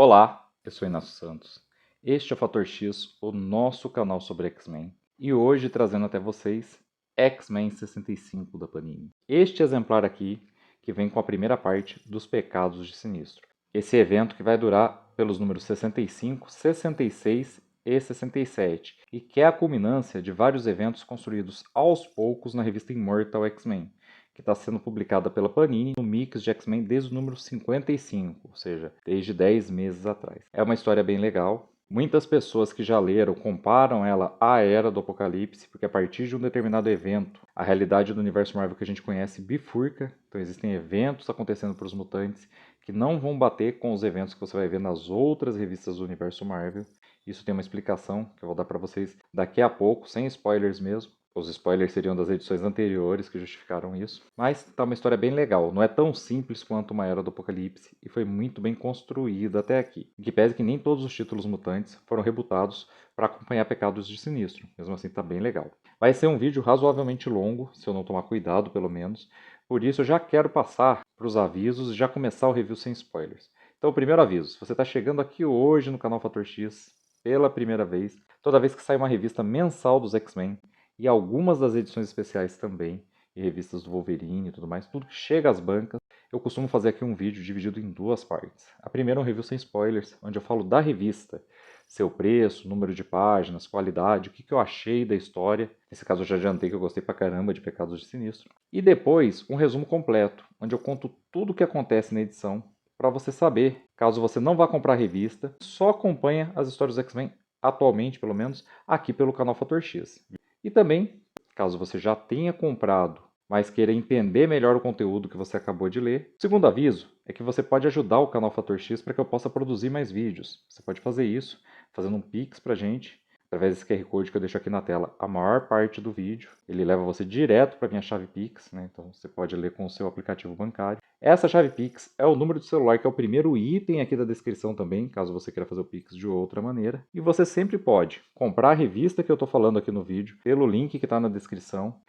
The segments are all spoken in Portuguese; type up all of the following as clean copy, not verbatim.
Olá, eu sou Inácio Santos. Este é o Fator X, o nosso canal sobre X-Men, e hoje trazendo até vocês X-Men 65 da Panini. Este exemplar aqui, que vem com a primeira parte dos Pecados de Sinistro. Esse evento que vai durar pelos números 65, 66 e 67, e que é a culminância de vários eventos construídos aos poucos na revista Immortal X-Men, que está sendo publicada pela Panini no mix de X-Men desde o número 55, ou seja, desde 10 meses atrás. É uma história bem legal. Muitas pessoas que já leram comparam ela à Era do Apocalipse, porque a partir de um determinado evento, a realidade do universo Marvel que a gente conhece bifurca. Então existem eventos acontecendo para os mutantes que não vão bater com os eventos que você vai ver nas outras revistas do universo Marvel. Isso tem uma explicação que eu vou dar para vocês daqui a pouco, sem spoilers mesmo. Os spoilers seriam das edições anteriores que justificaram isso. Mas tá uma história bem legal. Não é tão simples quanto uma Era do Apocalipse e foi muito bem construída até aqui. Em que pese que nem todos os títulos mutantes foram rebutados para acompanhar Pecados de Sinistro. Mesmo assim tá bem legal. Vai ser um vídeo razoavelmente longo, se eu não tomar cuidado pelo menos. Por isso eu já quero passar para os avisos e já começar o review sem spoilers. Então, o primeiro aviso, se você está chegando aqui hoje no canal Fator X pela primeira vez, toda vez que sai uma revista mensal dos X-Men, e algumas das edições especiais também, e revistas do Wolverine e tudo mais, tudo que chega às bancas, eu costumo fazer aqui um vídeo dividido em duas partes. A primeira é um review sem spoilers, onde eu falo da revista, seu preço, número de páginas, qualidade, o que eu achei da história. Nesse caso eu já adiantei que eu gostei pra caramba de Pecados de Sinistro. E depois, um resumo completo, onde eu conto tudo o que acontece na edição, para você saber, caso você não vá comprar a revista, só acompanha as histórias do X-Men, atualmente pelo menos, aqui pelo canal Fator X. E também, caso você já tenha comprado, mas queira entender melhor o conteúdo que você acabou de ler, o segundo aviso é que você pode ajudar o canal Fator X para que eu possa produzir mais vídeos. Você pode fazer isso fazendo um Pix para a gente, através desse QR Code que eu deixo aqui na tela a maior parte do vídeo. Ele leva você direto para a minha chave Pix, né? Então você pode ler com o seu aplicativo bancário. Essa chave Pix é o número do celular, que é o primeiro item aqui da descrição também, caso você queira fazer o Pix de outra maneira. E você sempre pode comprar a revista que eu estou falando aqui no vídeo, pelo link que está na descrição.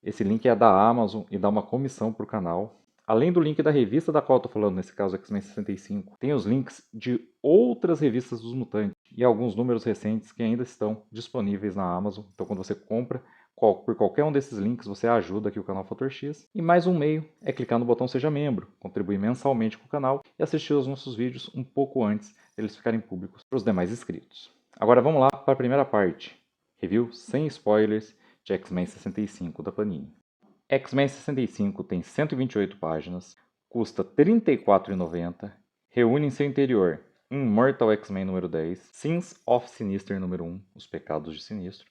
Esse link é da Amazon e dá uma comissão para o canal. Além do link da revista da qual eu estou falando, nesse caso X-Men 65, tem os links de outras revistas dos mutantes e alguns números recentes que ainda estão disponíveis na Amazon. Então quando você compra por qualquer um desses links, você ajuda aqui o canal Fator X. E mais um meio é clicar no botão Seja Membro, contribuir mensalmente com o canal e assistir aos nossos vídeos um pouco antes deles ficarem públicos para os demais inscritos. Agora vamos lá para a primeira parte, review sem spoilers de X-Men 65 da Panini. X-Men 65 tem 128 páginas, custa R$ 34,90, reúne em seu interior Immortal X-Men número 10, Sins of Sinister número 1, Os Pecados de Sinistro,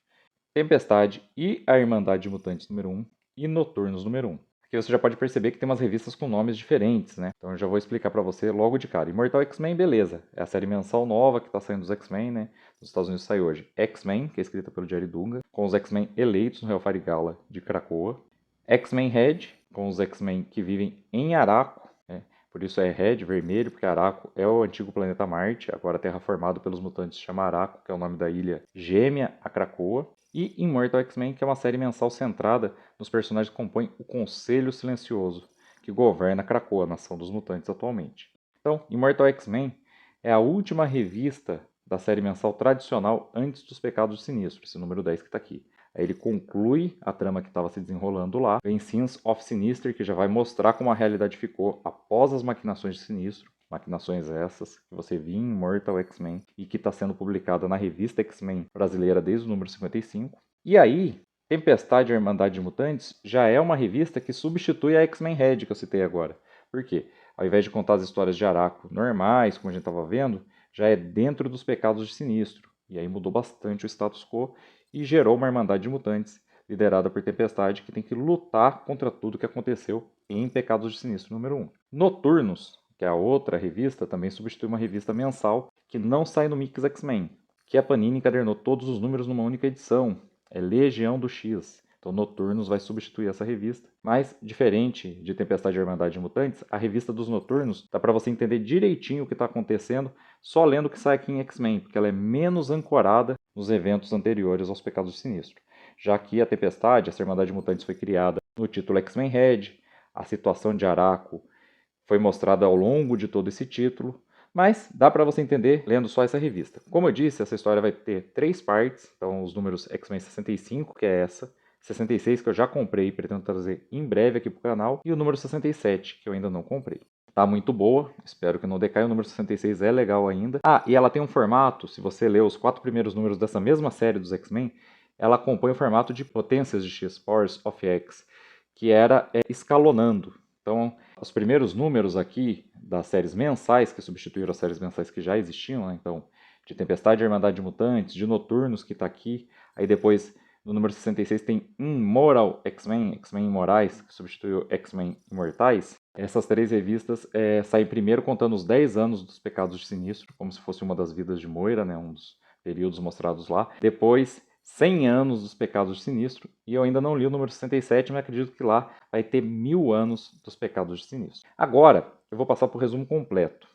Tempestade e a Irmandade de Mutantes número 1 e Noturnos número 1. Aqui você já pode perceber que tem umas revistas com nomes diferentes, né? Então eu já vou explicar para você logo de cara. Immortal X-Men, beleza. É a série mensal nova que está saindo dos X-Men, né? Nos Estados Unidos sai hoje X-Men, que é escrita pelo Jerry Dunga, com os X-Men eleitos no Hellfire Gala de Krakoa. X-Men Red, com os X-Men que vivem em Arakko, né? Por isso é Red, vermelho, porque Arakko é o antigo planeta Marte, agora terraformado pelos mutantes, se chama Arakko, que é o nome da ilha gêmea a Krakoa. E Immortal X-Men, que é uma série mensal centrada nos personagens que compõem o Conselho Silencioso, que governa Krakoa, a nação dos mutantes atualmente. Então, Immortal X-Men é a última revista da série mensal tradicional antes dos Pecados Sinistros, esse número 10 que está aqui. Aí ele conclui a trama que estava se desenrolando lá, vem Sins of Sinister, que já vai mostrar como a realidade ficou após as maquinações de Sinistro. Maquinações essas que você viu em Immortal X-Men e que está sendo publicada na revista X-Men brasileira desde o número 55. E aí, Tempestade e a Irmandade de Mutantes já é uma revista que substitui a X-Men Red que eu citei agora. Por quê? Ao invés de contar as histórias de Arakko normais, como a gente estava vendo, já é dentro dos Pecados de Sinistro. E aí mudou bastante o status quo e gerou uma Irmandade de Mutantes, liderada por Tempestade, que tem que lutar contra tudo que aconteceu em Pecados de Sinistro número 1. Noturnos, que é a outra revista, também substitui uma revista mensal que não sai no Mix X-Men, que a Panini encadernou todos os números numa única edição. É Legião do X. Então Noturnos vai substituir essa revista. Mas, diferente de Tempestade e Irmandade de Mutantes, a revista dos Noturnos dá para você entender direitinho o que está acontecendo só lendo o que sai aqui em X-Men, porque ela é menos ancorada nos eventos anteriores aos Pecados Sinistros. Já que a Tempestade, essa Irmandade de Mutantes, foi criada no título X-Men Red, a situação de Arakko foi mostrada ao longo de todo esse título, Mas dá para você entender lendo só essa revista. Como eu disse, essa história vai ter 3 partes. Então, os números X-Men 65, que é essa. 66, que eu já comprei e pretendo trazer em breve aqui para o canal. E o número 67, que eu ainda não comprei. Tá muito boa, espero que não decaia. O número 66 é legal ainda. Ah, e ela tem um formato, se você ler os 4 primeiros números dessa mesma série dos X-Men, ela acompanha o formato de potências de X, Powers of X, que era escalonando. Então, os primeiros números aqui das séries mensais, que substituíram as séries mensais que já existiam, né? Então, de Tempestade, Irmandade de Mutantes, de Noturnos, que está aqui. Aí depois, no número 66, tem Immoral X-Men, X-Men Imorais, que substituiu X-Men Imortais. Essas 3 revistas saem primeiro contando os 10 anos dos Pecados de Sinistro, como se fosse uma das vidas de Moira, né? Um dos períodos mostrados lá. Depois, 100 anos dos Pecados de Sinistro, e eu ainda não li o número 67, mas acredito que lá vai ter 1000 anos dos Pecados de Sinistro. Agora, eu vou passar para o resumo completo.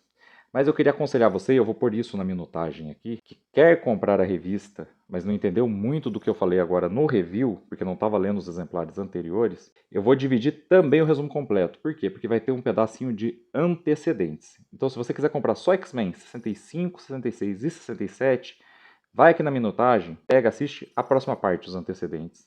Mas eu queria aconselhar você, eu vou pôr isso na minutagem aqui, que quer comprar a revista, mas não entendeu muito do que eu falei agora no review, porque não estava lendo os exemplares anteriores, eu vou dividir também o resumo completo. Por quê? Porque vai ter um pedacinho de antecedentes. Então, se você quiser comprar só X-Men 65, 66 e 67, vai aqui na minutagem, pega, assiste a próxima parte, os antecedentes.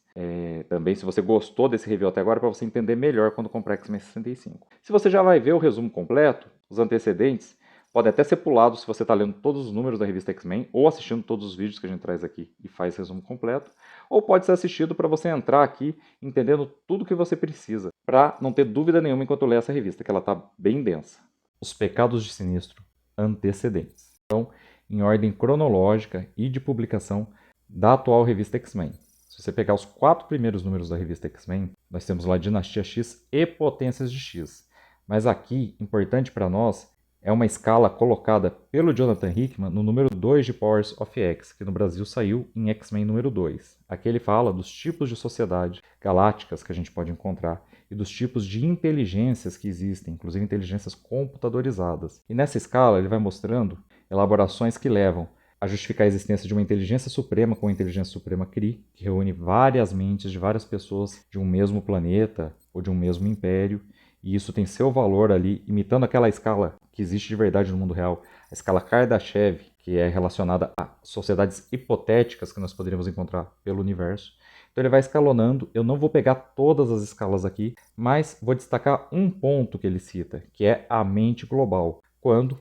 Também, se você gostou desse review até agora, para você entender melhor quando comprar X-Men 65. Se você já vai ver o resumo completo, os antecedentes, pode até ser pulado se você está lendo todos os números da revista X-Men ou assistindo todos os vídeos que a gente traz aqui e faz resumo completo. Ou pode ser assistido para você entrar aqui entendendo tudo o que você precisa, para não ter dúvida nenhuma enquanto lê essa revista, que ela está bem densa. Os Pecados de Sinistro antecedentes. Então, em ordem cronológica e de publicação da atual revista X-Men. Se você pegar os 4 primeiros números da revista X-Men, nós temos lá Dinastia X e Potências de X. Mas aqui, importante para nós, é uma escala colocada pelo Jonathan Hickman no número 2 de Powers of X, que no Brasil saiu em X-Men número 2. Aqui ele fala dos tipos de sociedade galácticas que a gente pode encontrar e dos tipos de inteligências que existem, inclusive inteligências computadorizadas. E nessa escala ele vai mostrando elaborações que levam a justificar a existência de uma inteligência suprema com a inteligência suprema Kree, que reúne várias mentes de várias pessoas de um mesmo planeta ou de um mesmo império, e isso tem seu valor ali, imitando aquela escala que existe de verdade no mundo real, a escala Kardashev, que é relacionada a sociedades hipotéticas que nós poderíamos encontrar pelo universo. Então ele vai escalonando, eu não vou pegar todas as escalas aqui, mas vou destacar um ponto que ele cita, que é a mente global, quando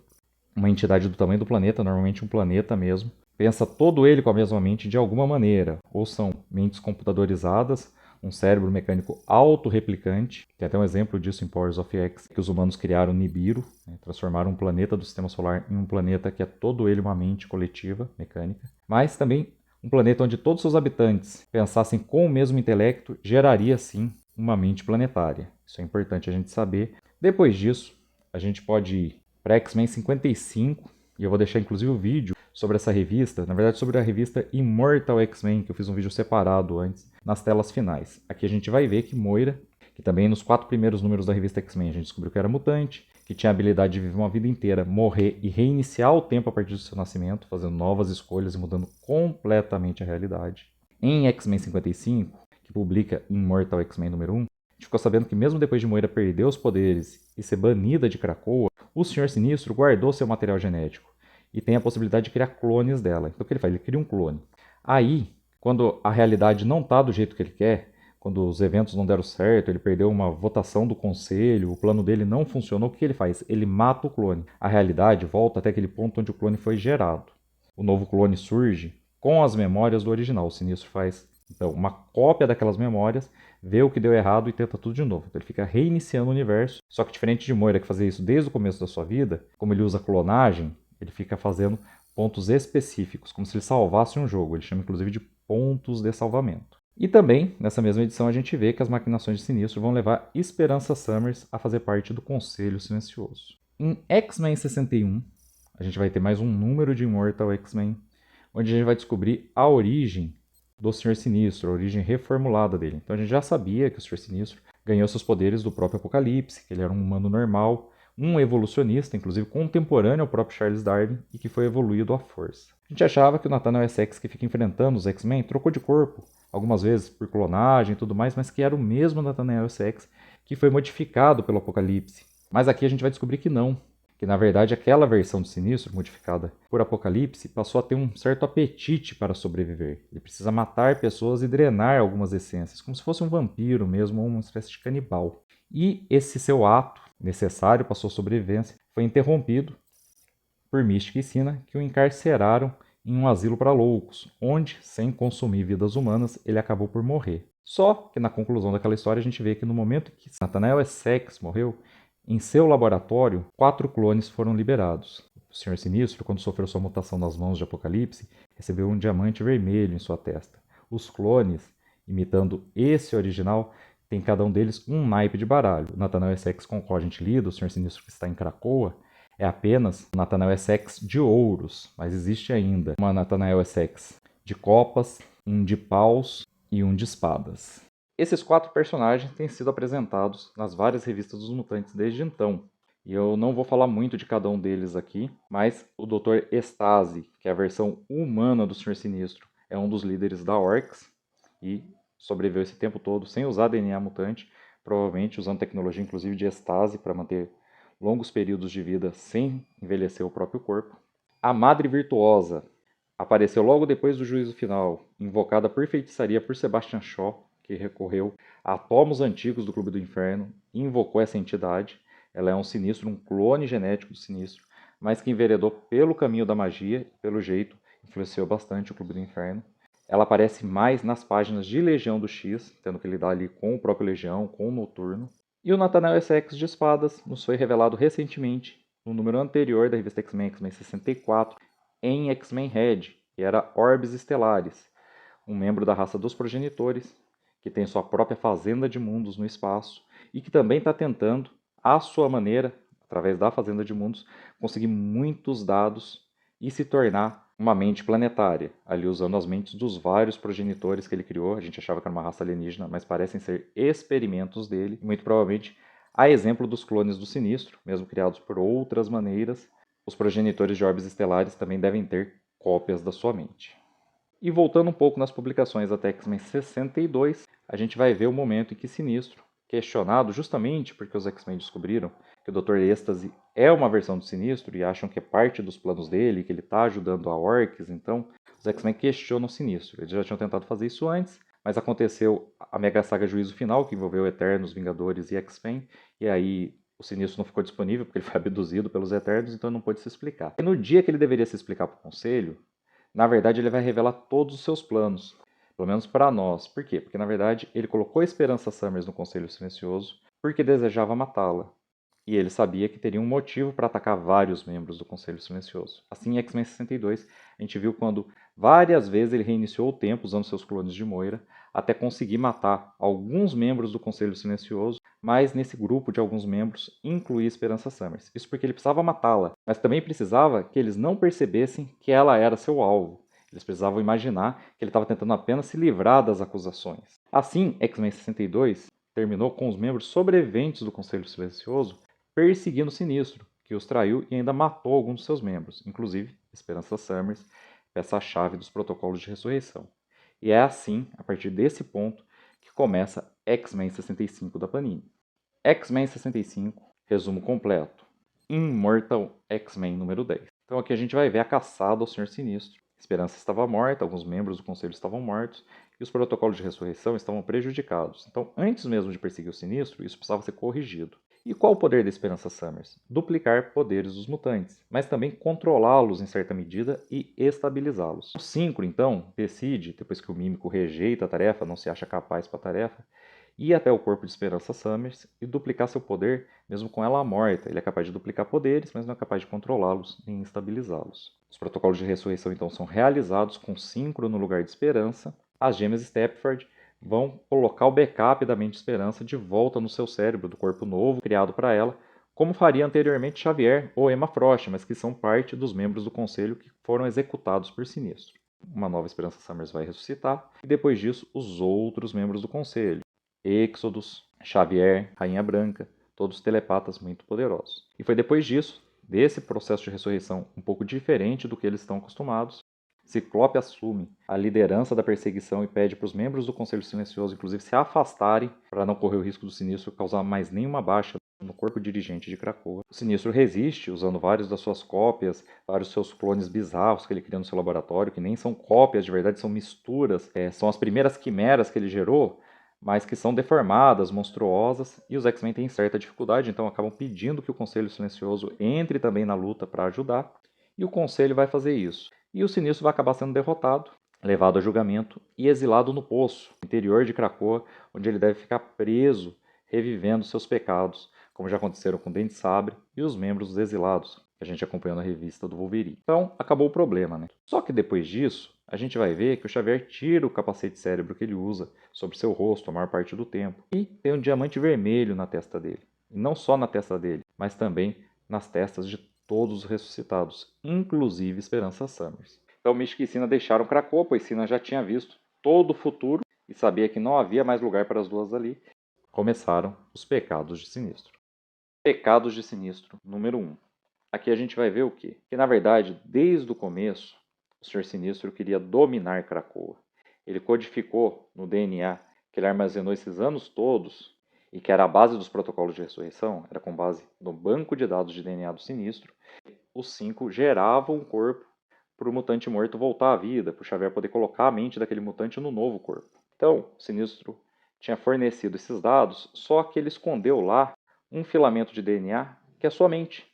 uma entidade do tamanho do planeta, normalmente um planeta mesmo, pensa todo ele com a mesma mente de alguma maneira, ou são mentes computadorizadas, um cérebro mecânico autorreplicante, tem até um exemplo disso em Powers of X, que os humanos criaram Nibiru, né, transformaram um planeta do sistema solar em um planeta que é todo ele uma mente coletiva, mecânica, mas também um planeta onde todos os seus habitantes pensassem com o mesmo intelecto, geraria sim uma mente planetária. Isso é importante a gente saber. Depois disso, a gente pode ir para X-Men 55, e eu vou deixar inclusive o vídeo sobre essa revista, na verdade sobre a revista Immortal X-Men, que eu fiz um vídeo separado antes, nas telas finais. Aqui a gente vai ver que Moira, que também nos 4 primeiros números da revista X-Men a gente descobriu que era mutante, que tinha a habilidade de viver uma vida inteira, morrer e reiniciar o tempo a partir do seu nascimento, fazendo novas escolhas e mudando completamente a realidade. Em X-Men 55, que publica Immortal X-Men número 1, a gente ficou sabendo que mesmo depois de Moira perder os poderes e ser banida de Krakoa, o Senhor Sinistro guardou seu material genético e tem a possibilidade de criar clones dela. Então o que ele faz? Ele cria um clone. Aí, quando a realidade não está do jeito que ele quer, quando os eventos não deram certo, ele perdeu uma votação do conselho, o plano dele não funcionou, o que ele faz? Ele mata o clone. A realidade volta até aquele ponto onde o clone foi gerado. O novo clone surge com as memórias do original. O Sinistro faz, então, uma cópia daquelas memórias, vê o que deu errado e tenta tudo de novo. Então ele fica reiniciando o universo. Só que diferente de Moira, que fazia isso desde o começo da sua vida, como ele usa clonagem, ele fica fazendo pontos específicos, como se ele salvasse um jogo. Ele chama inclusive de pontos de salvamento. E também, nessa mesma edição, a gente vê que as maquinações de Sinistro vão levar Esperança Summers a fazer parte do Conselho Silencioso. Em X-Men 61, a gente vai ter mais um número de Immortal X-Men, onde a gente vai descobrir a origem do Senhor Sinistro, a origem reformulada dele. Então a gente já sabia que o Senhor Sinistro ganhou seus poderes do próprio Apocalipse, que ele era um humano normal, um evolucionista, inclusive contemporâneo ao próprio Charles Darwin, e que foi evoluído à força. A gente achava que o Nathaniel Essex, que fica enfrentando os X-Men, trocou de corpo, algumas vezes por clonagem e tudo mais, mas que era o mesmo Nathaniel Essex que foi modificado pelo Apocalipse. Mas aqui a gente vai descobrir que não, que que na verdade aquela versão do Sinistro, modificada por Apocalipse, passou a ter um certo apetite para sobreviver. Ele precisa matar pessoas e drenar algumas essências, como se fosse um vampiro mesmo, ou uma espécie de canibal. E esse seu ato, necessário para sua sobrevivência, foi interrompido por Mística e Sina, que o encarceraram em um asilo para loucos, onde, sem consumir vidas humanas, ele acabou por morrer. Só que na conclusão daquela história a gente vê que no momento que Nathanael Essex morreu, em seu laboratório, 4 clones foram liberados. O Senhor Sinistro, quando sofreu sua mutação nas mãos de Apocalipse, recebeu um diamante vermelho em sua testa. Os clones, imitando esse original, tem cada um deles um naipe de baralho. O Nathanael Essex com o qual a gente lida, o Senhor Sinistro que está em Krakoa, é apenas o Nathanael Essex de ouros, mas existe ainda uma Nathanael Essex de copas, um de paus e um de espadas. Esses 4 personagens têm sido apresentados nas várias revistas dos mutantes desde então. E eu não vou falar muito de cada um deles aqui, mas o Dr. Estase, que é a versão humana do Senhor Sinistro, é um dos líderes da Orcs e sobreviveu esse tempo todo sem usar DNA mutante, provavelmente usando tecnologia inclusive de estase para manter longos períodos de vida sem envelhecer o próprio corpo. A Madre Virtuosa apareceu logo depois do juízo final, invocada por feitiçaria por Sebastian Shaw, que recorreu a tomos antigos do Clube do Inferno e invocou essa entidade. Ela é um sinistro, um clone genético do sinistro, mas que enveredou pelo caminho da magia e, pelo jeito, influenciou bastante o Clube do Inferno. Ela aparece mais nas páginas de Legião do X, tendo que lidar ali com o próprio Legião, com o Noturno. E o Nathanael Essex de Espadas nos foi revelado recentemente, no número anterior da revista X-Men, X-Men 64, em X-Men Red, que era Orbes Estelares, um membro da raça dos progenitores, que tem sua própria fazenda de mundos no espaço e que também está tentando, à sua maneira, através da fazenda de mundos, conseguir muitos dados e se tornar uma mente planetária, ali usando as mentes dos vários progenitores que ele criou. A gente achava que era uma raça alienígena, mas parecem ser experimentos dele, muito provavelmente a exemplo dos clones do Sinistro, mesmo criados por outras maneiras. Os progenitores de orbes estelares também devem ter cópias da sua mente. E voltando um pouco nas publicações até X-Men 62, a gente vai ver o momento em que Sinistro, questionado justamente porque os X-Men descobriram que o Dr. Êxtase é uma versão do Sinistro e acham que é parte dos planos dele, que ele está ajudando a Orcs, então os X-Men questionam o Sinistro. Eles já tinham tentado fazer isso antes, mas aconteceu a mega saga Juízo Final, que envolveu Eternos, Vingadores e X-Men, e aí o Sinistro não ficou disponível porque ele foi abduzido pelos Eternos, então não pôde se explicar. E no dia que ele deveria se explicar para o Conselho, na verdade ele vai revelar todos os seus planos, pelo menos para nós. Por quê? Porque na verdade ele colocou a Esperança Summers no Conselho Silencioso porque desejava matá-la. E ele sabia que teria um motivo para atacar vários membros do Conselho Silencioso. Assim, em X-Men 62, a gente viu quando várias vezes ele reiniciou o tempo usando seus clones de Moira, até conseguir matar alguns membros do Conselho Silencioso, mas nesse grupo de alguns membros incluía Esperança Summers. Isso porque ele precisava matá-la, mas também precisava que eles não percebessem que ela era seu alvo. Eles precisavam imaginar que ele estava tentando apenas se livrar das acusações. Assim, X-Men 62 terminou com os membros sobreviventes do Conselho Silencioso perseguindo o Sinistro, que os traiu e ainda matou alguns de seus membros, inclusive Esperança Summers, peça-chave dos protocolos de ressurreição. E é assim, a partir desse ponto, que começa X-Men 65 da Panini. X-Men 65, resumo completo. Immortal X-Men número 10. Então aqui a gente vai ver a caçada ao Senhor Sinistro. Esperança estava morta, alguns membros do Conselho estavam mortos, e os protocolos de ressurreição estavam prejudicados. Então, antes mesmo de perseguir o Sinistro, isso precisava ser corrigido. E qual o poder da Esperança Summers? Duplicar poderes dos mutantes, mas também controlá-los em certa medida e estabilizá-los. O Synchro, então, decide, depois que o Mímico rejeita a tarefa, não se acha capaz para a tarefa, ir até o corpo de Esperança Summers e duplicar seu poder, mesmo com ela morta. Ele é capaz de duplicar poderes, mas não é capaz de controlá-los nem estabilizá-los. Os protocolos de ressurreição, então, são realizados com Synchro no lugar de Esperança. As gêmeas Stepford vão colocar o backup da mente de Esperança de volta no seu cérebro, do corpo novo criado para ela, como faria anteriormente Xavier ou Emma Frost, mas que são parte dos membros do Conselho que foram executados por Sinistro. Uma nova Esperança Summers vai ressuscitar, e depois disso, os outros membros do Conselho. Exodus, Xavier, Rainha Branca, todos telepatas muito poderosos. E foi depois disso, desse processo de ressurreição um pouco diferente do que eles estão acostumados, Ciclope assume a liderança da perseguição e pede para os membros do Conselho Silencioso, inclusive, se afastarem para não correr o risco do Sinistro causar mais nenhuma baixa no corpo dirigente de Krakoa. O Sinistro resiste, usando vários das suas cópias, vários seus clones bizarros que ele cria no seu laboratório, que nem são cópias de verdade, são misturas, são as primeiras quimeras que ele gerou, mas que são deformadas, monstruosas, e os X-Men têm certa dificuldade, então acabam pedindo que o Conselho Silencioso entre também na luta para ajudar, e o Conselho vai fazer isso. E o Sinistro vai acabar sendo derrotado, levado a julgamento e exilado no Poço, no interior de Krakoa, onde ele deve ficar preso, revivendo seus pecados, como já aconteceram com o Dente Sabre e os membros dos exilados, que a gente acompanhou na revista do Wolverine. Então, acabou o problema, né? Só que depois disso, a gente vai ver que o Xavier tira o capacete cérebro que ele usa sobre seu rosto a maior parte do tempo e tem um diamante vermelho na testa dele. E não só na testa dele, mas também nas testas de todos os ressuscitados, inclusive Esperança Summers. Então Mística e Sina deixaram Krakoa, pois Sina já tinha visto todo o futuro e sabia que não havia mais lugar para as duas ali. Começaram os pecados de Sinistro. Pecados de Sinistro, número 1. Aqui a gente vai ver o quê? Que na verdade, desde o começo, o Sr. Sinistro queria dominar Krakoa. Ele codificou no DNA que ele armazenou esses anos todos e que era a base dos protocolos de ressurreição, era com base no banco de dados de DNA do Sinistro. Os 5 geravam um corpo para o mutante morto voltar à vida, para o Xavier poder colocar a mente daquele mutante no novo corpo. Então, o Sinistro tinha fornecido esses dados, só que ele escondeu lá um filamento de DNA que é sua mente,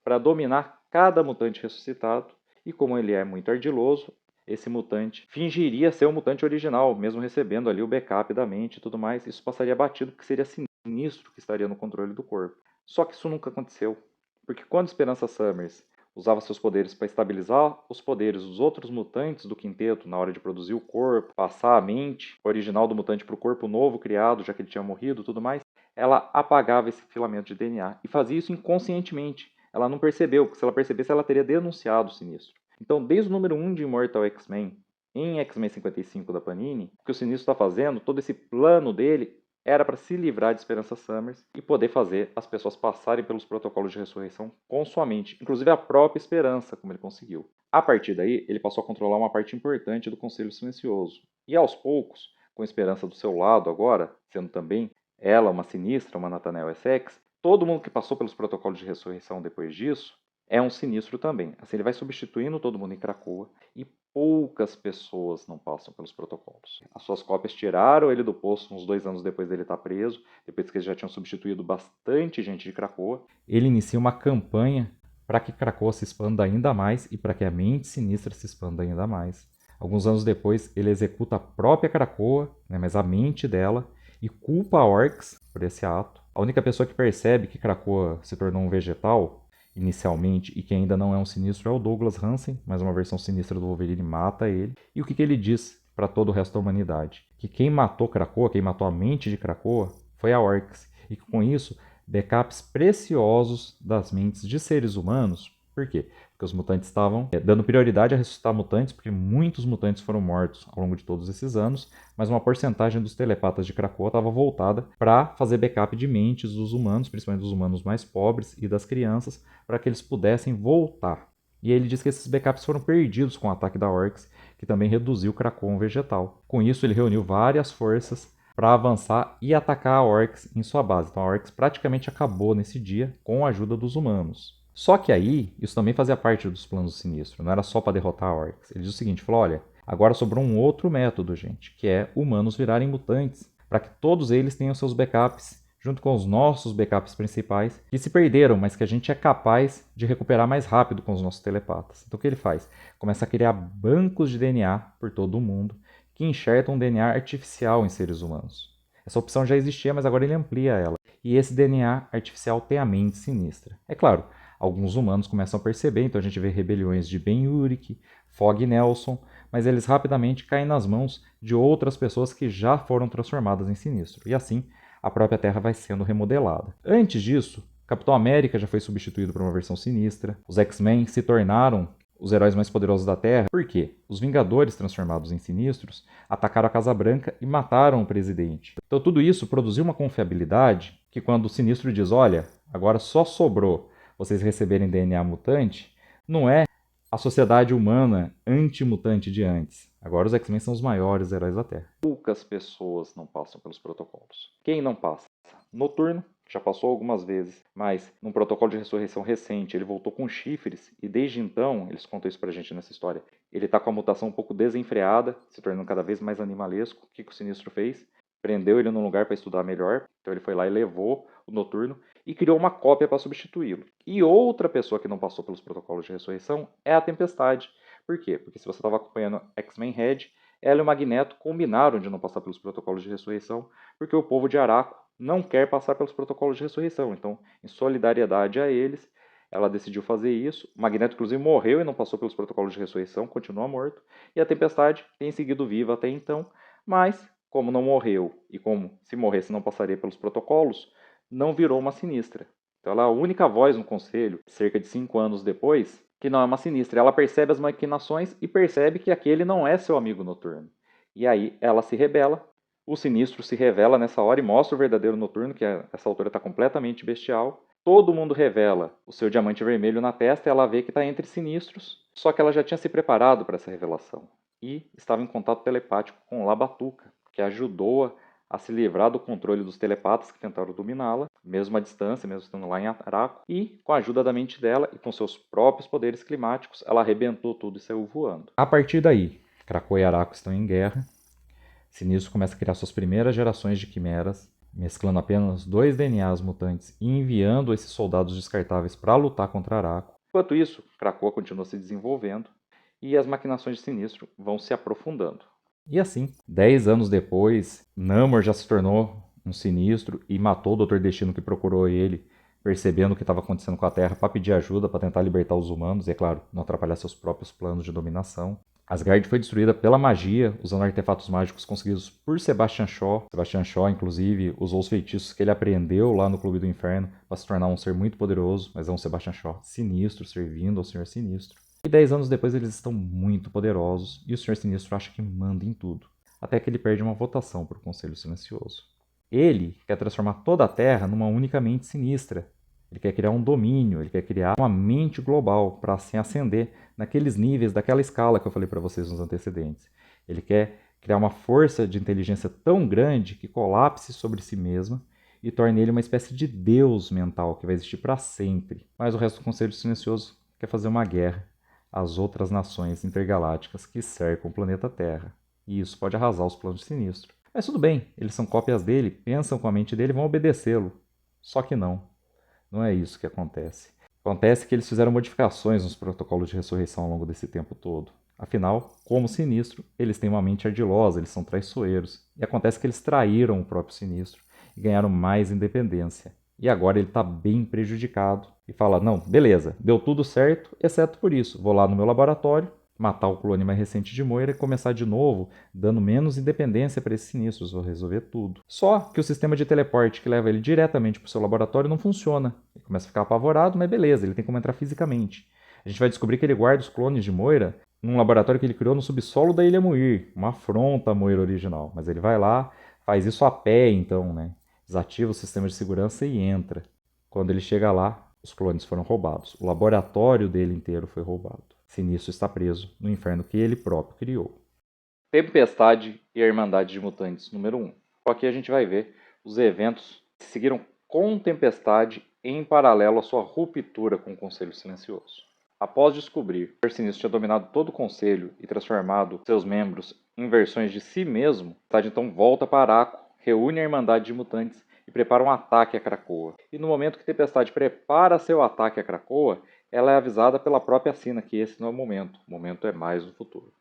para dominar cada mutante ressuscitado. E como ele é muito ardiloso, esse mutante fingiria ser o mutante original, mesmo recebendo ali o backup da mente e tudo mais. Isso passaria batido, porque seria Sinistro que estaria no controle do corpo. Só que isso nunca aconteceu, porque quando Esperança Summers usava seus poderes para estabilizar os poderes dos outros mutantes do quinteto na hora de produzir o corpo, passar a mente original do mutante para o corpo novo criado, já que ele tinha morrido e tudo mais, ela apagava esse filamento de DNA e fazia isso inconscientemente. Ela não percebeu, porque se ela percebesse, ela teria denunciado o Sinistro. Então, desde o número 1 de Immortal X-Men, em X-Men 55 da Panini, o que o Sinistro está fazendo, todo esse plano dele, era para se livrar de Esperança Summers e poder fazer as pessoas passarem pelos protocolos de ressurreição com sua mente, inclusive a própria Esperança, como ele conseguiu. A partir daí, ele passou a controlar uma parte importante do Conselho Silencioso. E aos poucos, com Esperança do seu lado agora, sendo também ela uma Sinistra, uma Nathaniel Essex, todo mundo que passou pelos protocolos de ressurreição depois disso é um Sinistro também. Assim, ele vai substituindo todo mundo em Krakoa e poucas pessoas não passam pelos protocolos. As suas cópias tiraram ele do poço uns 2 anos depois dele estar preso, depois que eles já tinham substituído bastante gente de Krakoa. Ele inicia uma campanha para que Krakoa se expanda ainda mais e para que a mente sinistra se expanda ainda mais. Alguns anos depois, ele executa a própria Krakoa, mas a mente dela, e culpa a Orcs por esse ato. A única pessoa que percebe que Krakoa se tornou um vegetal inicialmente e que ainda não é um Sinistro é o Douglas Hansen, mas uma versão sinistra do Wolverine mata ele. E o que ele diz para todo o resto da humanidade? Que quem matou Krakoa, quem matou a mente de Krakoa, foi a Orcs. E que com isso, backups preciosos das mentes de seres humanos. Por quê? Porque os mutantes estavam dando prioridade a ressuscitar mutantes, porque muitos mutantes foram mortos ao longo de todos esses anos, mas uma porcentagem dos telepatas de Krakoa estava voltada para fazer backup de mentes dos humanos, principalmente dos humanos mais pobres e das crianças, para que eles pudessem voltar. E ele diz que esses backups foram perdidos com o ataque da Orcs, que também reduziu Krakoa a um vegetal. Com isso, ele reuniu várias forças para avançar e atacar a Orcs em sua base. Então a Orcs praticamente acabou nesse dia com a ajuda dos humanos. Só que aí, isso também fazia parte dos planos do Sinistro, não era só para derrotar a Orcs. Ele diz o seguinte, falou, olha, agora sobrou um outro método, gente, que é humanos virarem mutantes, para que todos eles tenham seus backups, junto com os nossos backups principais, que se perderam, mas que a gente é capaz de recuperar mais rápido com os nossos telepatas. Então o que ele faz? Começa a criar bancos de DNA por todo o mundo, que enxertam um DNA artificial em seres humanos. Essa opção já existia, mas agora ele amplia ela. E esse DNA artificial tem a mente sinistra. É claro, alguns humanos começam a perceber, então a gente vê rebeliões de Ben Urich, Fog Nelson, mas eles rapidamente caem nas mãos de outras pessoas que já foram transformadas em Sinistro. E assim, a própria Terra vai sendo remodelada. Antes disso, Capitão América já foi substituído por uma versão sinistra. Os X-Men se tornaram os heróis mais poderosos da Terra. Por quê? Os Vingadores, transformados em Sinistros, atacaram a Casa Branca e mataram o presidente. Então tudo isso produziu uma confiabilidade que quando o Sinistro diz, olha, agora só sobrou vocês receberem DNA mutante, não é a sociedade humana anti-mutante de antes. Agora os X-Men são os maiores heróis da Terra. Poucas pessoas não passam pelos protocolos. Quem não passa? Noturno, já passou algumas vezes, mas num protocolo de ressurreição recente ele voltou com chifres e desde então, eles contam isso pra gente nessa história, ele tá com a mutação um pouco desenfreada, se tornando cada vez mais animalesco. O que o Sinistro fez? Prendeu ele num lugar para estudar melhor, então ele foi lá e levou o Noturno e criou uma cópia para substituí-lo. E outra pessoa que não passou pelos protocolos de ressurreição é a Tempestade. Por quê? Porque se você estava acompanhando X-Men Red, ela e o Magneto combinaram de não passar pelos protocolos de ressurreição, porque o povo de Araco não quer passar pelos protocolos de ressurreição. Então, em solidariedade a eles, ela decidiu fazer isso. O Magneto, inclusive, morreu e não passou pelos protocolos de ressurreição, continua morto. E a Tempestade tem seguido viva até então, mas, como não morreu e como se morresse não passaria pelos protocolos, não virou uma Sinistra. Então, ela é a única voz no Conselho, cerca de 5 anos depois, que não é uma Sinistra. Ela percebe as maquinações e percebe que aquele não é seu amigo Noturno. E aí ela se rebela. O Sinistro se revela nessa hora e mostra o verdadeiro Noturno, que a essa altura está completamente bestial. Todo mundo revela o seu diamante vermelho na testa e ela vê que está entre sinistros, só que ela já tinha se preparado para essa revelação e estava em contato telepático com Labatuca, que ajudou-a a se livrar do controle dos telepatas que tentaram dominá-la, mesmo à distância, mesmo estando lá em Araco, e com a ajuda da mente dela e com seus próprios poderes climáticos, ela arrebentou tudo e saiu voando. A partir daí, Krakoa e Araco estão em guerra. Sinistro começa a criar suas primeiras gerações de quimeras, mesclando apenas 2 DNAs mutantes e enviando esses soldados descartáveis para lutar contra Araco. Enquanto isso, Krakoa continua se desenvolvendo e as maquinações de Sinistro vão se aprofundando. E assim, 10 anos depois, Namor já se tornou um Sinistro e matou o Dr. Destino que procurou ele, percebendo o que estava acontecendo com a Terra para pedir ajuda, para tentar libertar os humanos e, é claro, não atrapalhar seus próprios planos de dominação. Asgard foi destruída pela magia, usando artefatos mágicos conseguidos por Sebastian Shaw. Sebastian Shaw, inclusive, usou os feitiços que ele aprendeu lá no Clube do Inferno para se tornar um ser muito poderoso, mas é um Sebastian Shaw sinistro, servindo ao Senhor Sinistro. E 10 anos depois eles estão muito poderosos e o Senhor Sinistro acha que manda em tudo, até que ele perde uma votação para o Conselho Silencioso. Ele quer transformar toda a Terra numa única mente sinistra. Ele quer criar um domínio, ele quer criar uma mente global para assim ascender naqueles níveis daquela escala que eu falei para vocês nos antecedentes. Ele quer criar uma força de inteligência tão grande que colapse sobre si mesma e torne ele uma espécie de deus mental que vai existir para sempre. Mas o resto do Conselho Silencioso quer fazer uma guerra às outras nações intergalácticas que cercam o planeta Terra. E isso pode arrasar os planos de Sinistro. Mas tudo bem, eles são cópias dele, pensam com a mente dele e vão obedecê-lo. Só que não. Não é isso que acontece. Acontece que eles fizeram modificações nos protocolos de ressurreição ao longo desse tempo todo. Afinal, como Sinistro, eles têm uma mente ardilosa, eles são traiçoeiros. E acontece que eles traíram o próprio Sinistro e ganharam mais independência. E agora ele está bem prejudicado e fala, não, beleza, deu tudo certo, exceto por isso. Vou lá no meu laboratório, matar o clone mais recente de Moira e começar de novo, dando menos independência para esses sinistros, vou resolver tudo. Só que o sistema de teleporte que leva ele diretamente para o seu laboratório não funciona. Ele começa a ficar apavorado, mas beleza, ele tem como entrar fisicamente. A gente vai descobrir que ele guarda os clones de Moira num laboratório que ele criou no subsolo da Ilha Muir, uma afronta à Moira original. Mas ele vai lá, faz isso a pé então, né? Desativa o sistema de segurança e entra. Quando ele chega lá, os clones foram roubados. O laboratório dele inteiro foi roubado. Sinistro está preso no inferno que ele próprio criou. Tempestade e a Irmandade de Mutantes número 1. Aqui a gente vai ver os eventos que seguiram com Tempestade em paralelo à sua ruptura com o Conselho Silencioso. Após descobrir que o Sinistro tinha dominado todo o Conselho e transformado seus membros em versões de si mesmo, Tempestade então volta para Araco, reúne a Irmandade de Mutantes e prepara um ataque a Krakoa. E no momento que Tempestade prepara seu ataque a Krakoa, ela é avisada pela própria Sina que esse não é o momento é mais no futuro.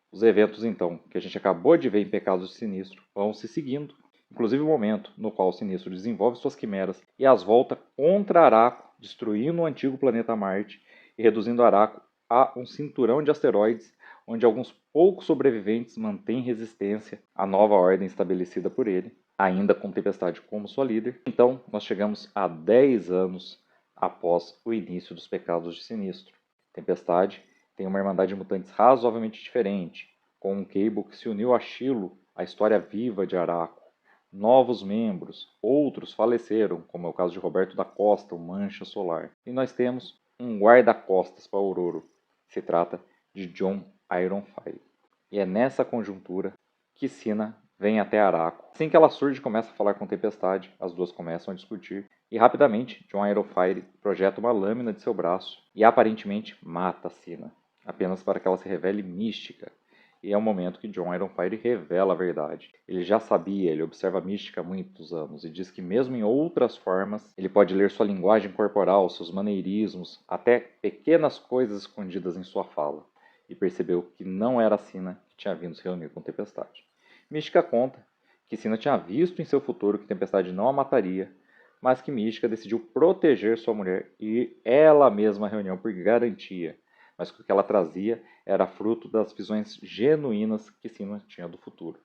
Os eventos, então, que a gente acabou de ver em Pecados de Sinistro vão se seguindo, inclusive o momento no qual o Sinistro desenvolve suas quimeras e as volta contra Araco, destruindo o antigo planeta Marte e reduzindo Araco a um cinturão de asteroides, onde alguns poucos sobreviventes mantêm resistência à nova ordem estabelecida por ele, ainda com Tempestade como sua líder. Então, nós chegamos a 10 anos após o início dos Pecados de Sinistro. Tempestade tem uma Irmandade de Mutantes razoavelmente diferente, com um Cable que se uniu a Shiloh, a história viva de Araco. Novos membros, outros faleceram, como é o caso de Roberto da Costa, o Mancha Solar. E nós temos um guarda-costas para Ororo. Se trata de John Ironfire. E é nessa conjuntura que Sina vem até Araco. Assim que ela surge, começa a falar com Tempestade, as duas começam a discutir, e rapidamente John Ironfire projeta uma lâmina de seu braço e aparentemente mata Cina, apenas para que ela se revele mística. E é o momento que John Ironfire revela a verdade. Ele já sabia, ele observa a mística há muitos anos e diz que mesmo em outras formas, ele pode ler sua linguagem corporal, seus maneirismos, até pequenas coisas escondidas em sua fala. E percebeu que não era Cina que tinha vindo se reunir com Tempestade. Mística conta que Cina tinha visto em seu futuro que Tempestade não a mataria, mas que Mística decidiu proteger sua mulher e ela mesma a reunião por garantia, mas que o que ela trazia era fruto das visões genuínas que Cina tinha do futuro.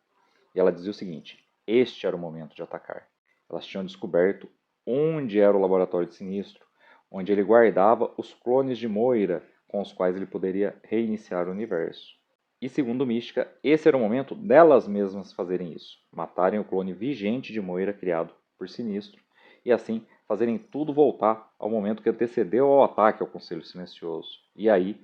E ela dizia o seguinte: este era o momento de atacar. Elas tinham descoberto onde era o laboratório de Sinistro, onde ele guardava os clones de Moira com os quais ele poderia reiniciar o universo. E segundo Mística, esse era o momento delas mesmas fazerem isso, matarem o clone vigente de Moira criado por Sinistro, e assim fazerem tudo voltar ao momento que antecedeu ao ataque ao Conselho Silencioso, e aí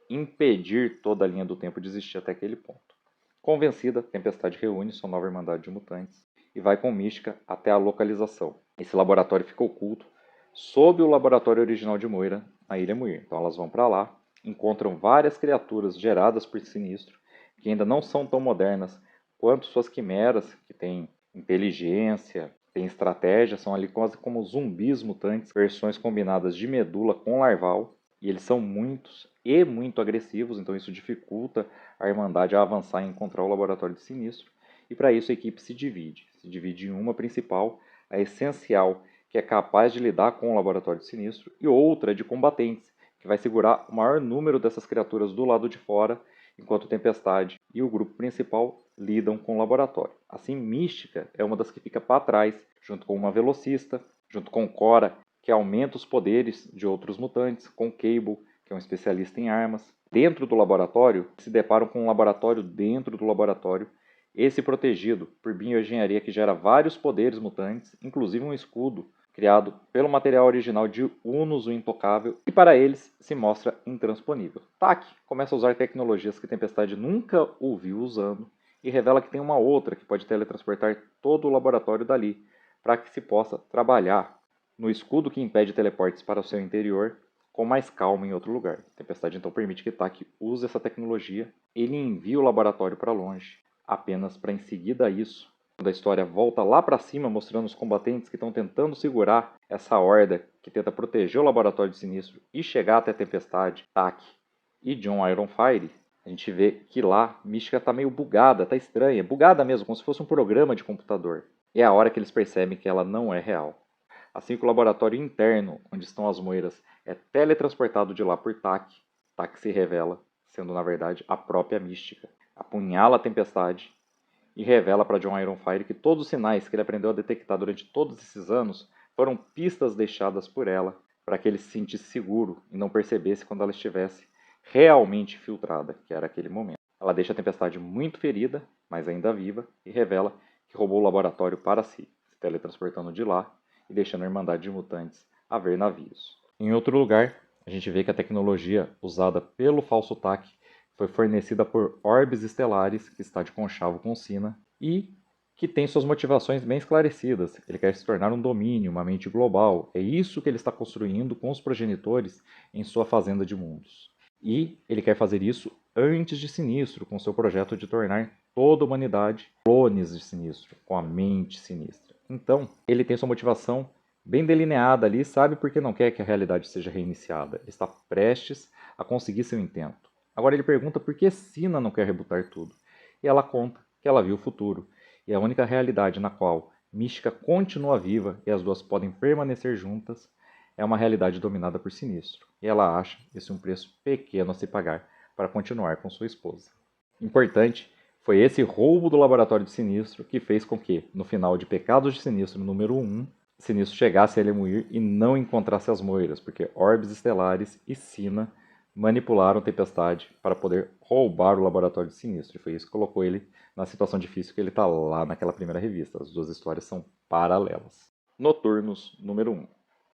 impedir toda a linha do tempo de existir até aquele ponto. Convencida, Tempestade reúne sua nova Irmandade de Mutantes e vai com Mística até a localização. Esse laboratório fica oculto sob o laboratório original de Moira, na Ilha Muir. Então elas vão para lá, encontram várias criaturas geradas por Sinistro, que ainda não são tão modernas quanto suas quimeras, que têm inteligência, têm estratégia, são ali quase como zumbis mutantes, versões combinadas de medula com larval, e eles são muitos e muito agressivos, então isso dificulta a Irmandade a avançar e encontrar o laboratório de Sinistro, e para isso a equipe se divide em uma principal, a essencial, que é capaz de lidar com o laboratório de Sinistro, e outra de combatentes, que vai segurar o maior número dessas criaturas do lado de fora, enquanto Tempestade e o grupo principal lidam com o laboratório. Assim, Mística é uma das que fica para trás, junto com uma velocista, junto com Cora, que aumenta os poderes de outros mutantes, com Cable, que é um especialista em armas. Dentro do laboratório, se deparam com um laboratório dentro do laboratório, esse protegido por bioengenharia que gera vários poderes mutantes, inclusive um escudo criado pelo material original de Unus, o Intocável, e para eles se mostra intransponível. Tak começa a usar tecnologias que Tempestade nunca o viu usando e revela que tem uma outra que pode teletransportar todo o laboratório dali, para que se possa trabalhar no escudo que impede teleportes para o seu interior com mais calma em outro lugar. Tempestade então permite que Tak use essa tecnologia, ele envia o laboratório para longe, apenas para em seguida a isso, quando a história volta lá para cima, mostrando os combatentes que estão tentando segurar essa horda que tenta proteger o laboratório de Sinistro e chegar até a Tempestade, Tak e John Ironfire, a gente vê que lá Mística está meio bugada, está estranha, bugada mesmo, como se fosse um programa de computador. É a hora que eles percebem que ela não é real. Assim que o laboratório interno, onde estão as moiras, é teletransportado de lá por Tak, Tak se revela, sendo na verdade a própria Mística. Apunhala a Tempestade e revela para John Ironfire que todos os sinais que ele aprendeu a detectar durante todos esses anos foram pistas deixadas por ela para que ele se sentisse seguro e não percebesse quando ela estivesse realmente filtrada, que era aquele momento. Ela deixa a Tempestade muito ferida, mas ainda viva, e revela que roubou o laboratório para si, se teletransportando de lá e deixando a Irmandade de Mutantes a ver navios. Em outro lugar, a gente vê que a tecnologia usada pelo falso Tak foi fornecida por orbes estelares, que está de conchavo com Cina, e que tem suas motivações bem esclarecidas. Ele quer se tornar um domínio, uma mente global. É isso que ele está construindo com os progenitores em sua fazenda de mundos. E ele quer fazer isso antes de Sinistro, com seu projeto de tornar toda a humanidade clones de Sinistro, com a mente sinistra. Então, ele tem sua motivação bem delineada ali, sabe por que não quer que a realidade seja reiniciada. Ele está prestes a conseguir seu intento. Agora ele pergunta por que Cina não quer rebutar tudo. E ela conta que ela viu o futuro. E a única realidade na qual Mística continua viva e as duas podem permanecer juntas é uma realidade dominada por Sinistro. E ela acha esse um preço pequeno a se pagar para continuar com sua esposa. Importante, foi esse roubo do laboratório de Sinistro que fez com que, no final de Pecados de Sinistro número 1, Sinistro chegasse a Elemuir e não encontrasse as moiras, porque orbes estelares e Cina manipularam Tempestade para poder roubar o laboratório de Sinistro. E foi isso que colocou ele na situação difícil que ele está lá naquela primeira revista. As duas histórias são paralelas. Noturnos, número 1.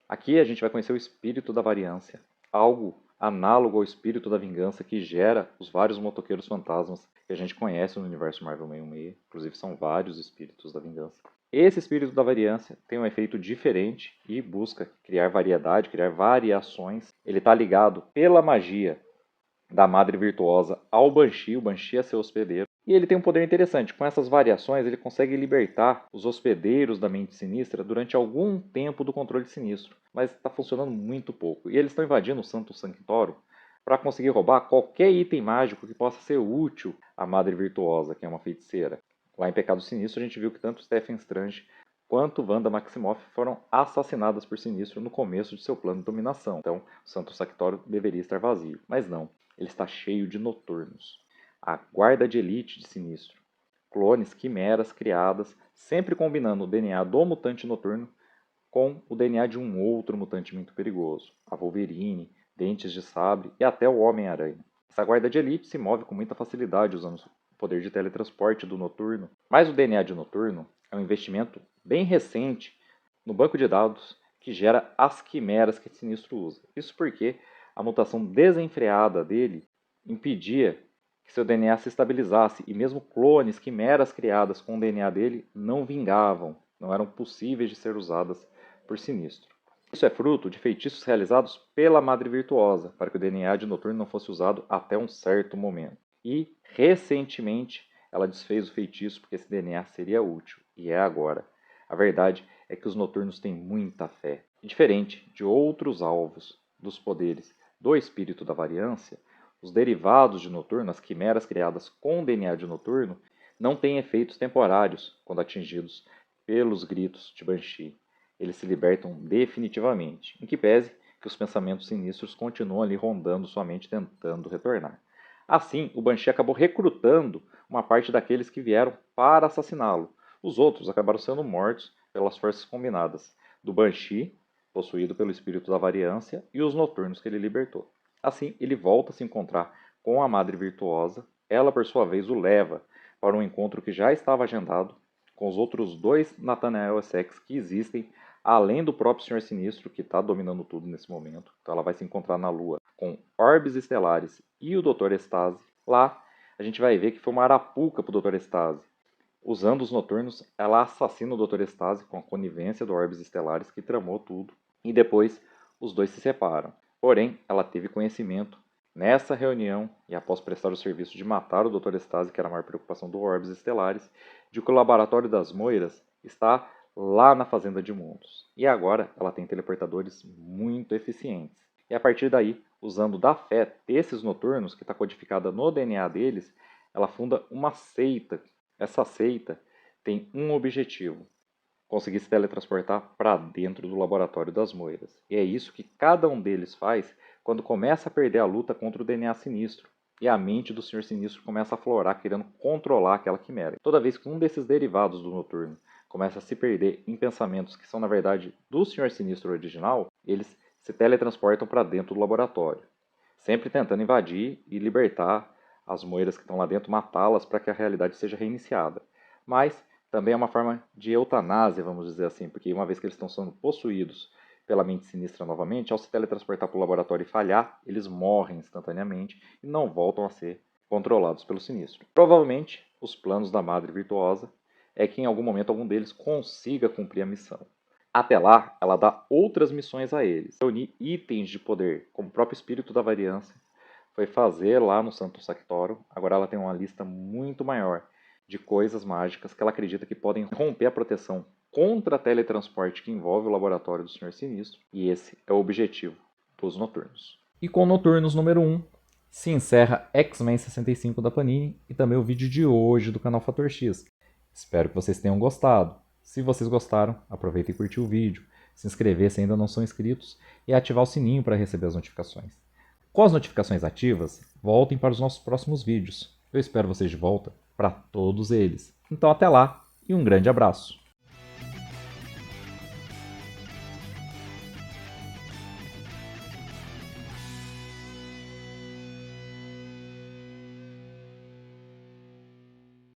Aqui a gente vai conhecer o espírito da variância, algo análogo ao espírito da vingança que gera os vários motoqueiros fantasmas que a gente conhece no universo Marvel 616. Inclusive são vários espíritos da vingança. Esse espírito da variância tem um efeito diferente e busca criar variedade, criar variações. Ele está ligado pela magia da Madre Virtuosa ao Banshee, o Banshee é seu hospedeiro. E ele tem um poder interessante, com essas variações ele consegue libertar os hospedeiros da mente sinistra durante algum tempo do controle sinistro, mas está funcionando muito pouco. E eles estão invadindo o Santo Sanctorum para conseguir roubar qualquer item mágico que possa ser útil à Madre Virtuosa, que é uma feiticeira. Lá em Pecado Sinistro a gente viu que tanto Stephen Strange quanto Wanda Maximoff foram assassinadas por Sinistro no começo de seu plano de dominação. Então o Santo Sanctorum deveria estar vazio, mas não, ele está cheio de noturnos. A guarda de elite de Sinistro. Clones, quimeras criadas, sempre combinando o DNA do mutante noturno com o DNA de um outro mutante muito perigoso. A Wolverine, Dentes de Sabre e até o Homem-Aranha. Essa guarda de elite se move com muita facilidade usando o poder de teletransporte do Noturno. Mas o DNA de Noturno é um investimento bem recente no banco de dados que gera as quimeras que Sinistro usa. Isso porque a mutação desenfreada dele impedia que seu DNA se estabilizasse, e mesmo clones, quimeras criadas com o DNA dele não vingavam, não eram possíveis de ser usadas por Sinistro. Isso é fruto de feitiços realizados pela Madre Virtuosa, para que o DNA de Noturno não fosse usado até um certo momento. E, recentemente, ela desfez o feitiço porque esse DNA seria útil, e é agora. A verdade é que os Noturnos têm muita fé. E diferente de outros alvos dos poderes do espírito da variância, os derivados de Noturno, as quimeras criadas com DNA de Noturno, não têm efeitos temporários quando atingidos pelos gritos de Banshee. Eles se libertam definitivamente, em que pese que os pensamentos sinistros continuam ali rondando sua mente tentando retornar. Assim, o Banshee acabou recrutando uma parte daqueles que vieram para assassiná-lo. Os outros acabaram sendo mortos pelas forças combinadas do Banshee, possuído pelo espírito da variância, e os Noturnos que ele libertou. Assim, ele volta a se encontrar com a Madre Virtuosa. Ela, por sua vez, o leva para um encontro que já estava agendado com os outros dois Nathaniel Essex que existem, além do próprio Senhor Sinistro, que está dominando tudo nesse momento. Então ela vai se encontrar na Lua com Orbes Estelares e o Dr. Estase. Lá, a gente vai ver que foi uma arapuca para o Dr. Estase. Usando os Noturnos, ela assassina o Dr. Estase com a conivência do Orbes Estelares, que tramou tudo. E depois, os dois se separam. Porém, ela teve conhecimento nessa reunião, e após prestar o serviço de matar o Dr. Estase, que era a maior preocupação do Orbes Estelares, de que o Laboratório das Moiras está lá na Fazenda de Mundos. E agora ela tem teleportadores muito eficientes. E a partir daí, usando da fé desses Noturnos, que está codificada no DNA deles, ela funda uma seita. Essa seita tem um objetivo: conseguir se teletransportar para dentro do Laboratório das Moiras. E é isso que cada um deles faz quando começa a perder a luta contra o DNA Sinistro. E a mente do Senhor Sinistro começa a aflorar, querendo controlar aquela quimera. Toda vez que um desses derivados do Noturno começa a se perder em pensamentos que são, na verdade, do Senhor Sinistro original, eles se teletransportam para dentro do laboratório, sempre tentando invadir e libertar as moiras que estão lá dentro, matá-las para que a realidade seja reiniciada. Mas também é uma forma de eutanásia, vamos dizer assim, porque uma vez que eles estão sendo possuídos pela mente sinistra novamente, ao se teletransportar para o laboratório e falhar, eles morrem instantaneamente e não voltam a ser controlados pelo sinistro. Provavelmente, os planos da Madre Virtuosa é que em algum momento algum deles consiga cumprir a missão. Até lá, ela dá outras missões a eles. Reunir itens de poder, como o próprio espírito da variância foi fazer lá no Santo Sanctorum. Agora ela tem uma lista muito maior de coisas mágicas que ela acredita que podem romper a proteção contra teletransporte que envolve o laboratório do Senhor Sinistro. E esse é o objetivo dos Noturnos. E com Noturnos número 1, se encerra X-Men 65 da Panini e também o vídeo de hoje do canal Fator X. Espero que vocês tenham gostado. Se vocês gostaram, aproveitem e curtir o vídeo, se inscrever se ainda não são inscritos e ativar o sininho para receber as notificações. Com as notificações ativas, voltem para os nossos próximos vídeos. Eu espero vocês de volta para todos eles. Então até lá e um grande abraço!